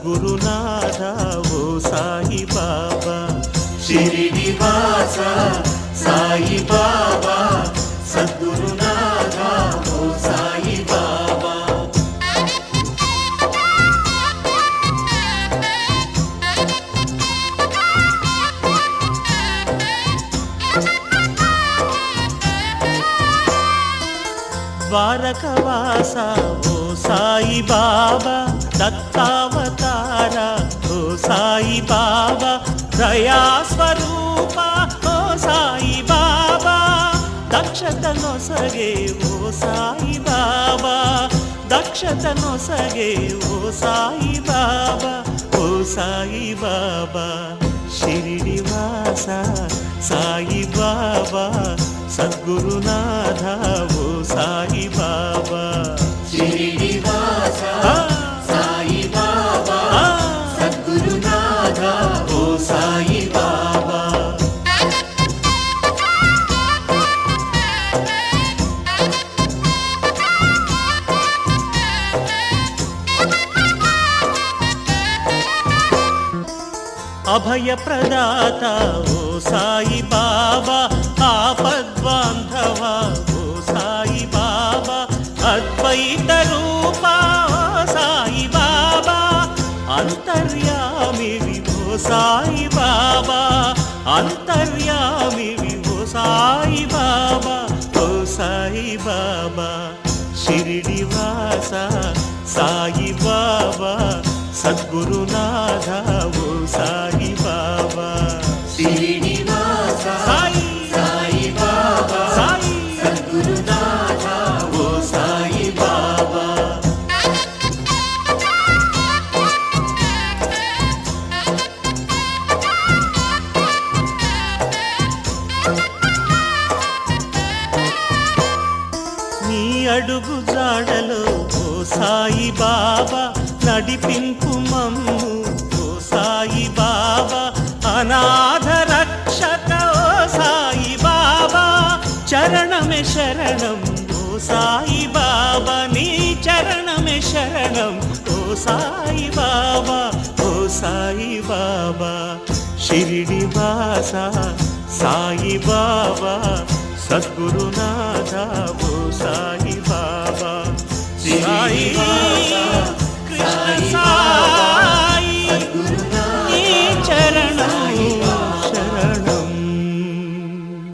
సద్గురునాథ ఓ సాయి బాబా. షిరిడి వాస సాయి బాబా, సద్గురునాథ ఓ సాయి బాబా. ద్వారకవాస ఓ సాయి బాబా, దత్తావతార ఓ సాయి బాబా, దయా స్వరూప ఓ సాయి బాబా, దక్షత నొసగే ఓ సాయి బాబా, దక్షత నొసగే ఓ సాయి బాబా, ఓ సాయి బాబా. షిరిడి వాస సాయి బాబా, సద్గురునాథ ఓ సాయి బాబా. షిరిడి వాస సాయి బాబా, సద్గురునాథ ఓ సాయి బాబా. అభయ ప్రదాత ఓ సాయి బాబా, ఆపద్బాంధవ ఓ సాయి బాబా, అద్వైత రూప ఓ సాయి బాబా, అంతర్యామివి ఓ సాయి బాబా, అంతర్యామివి ఓ సాయి బాబా, ఓ సాయి బాబా. షిరిడి వాస సాయి బాబా, సద్గురునాథ ఓ సాయి బాబా. షిరిడి వాస సాయి సాయి బాబా, సాయి సద్గురునాథ ఓ సాయి బాబా. నీ అడుగు జాడలో ఓ సాయి బాబా, నడిపింపు మమ్ము ఓ సాయి బాబా, అనాథ రక్షక ఓ సాయి బాబా, చరణమే శరణం ఓ సాయి బాబా, నీ చరణమే శరణం ఓ సాయి బాబా, ఓ సాయి బాబా. షిరిడి వాస సాయి బాబా, సద్గురునాథ ఓ సాయి బాబా. షిరిడి వాస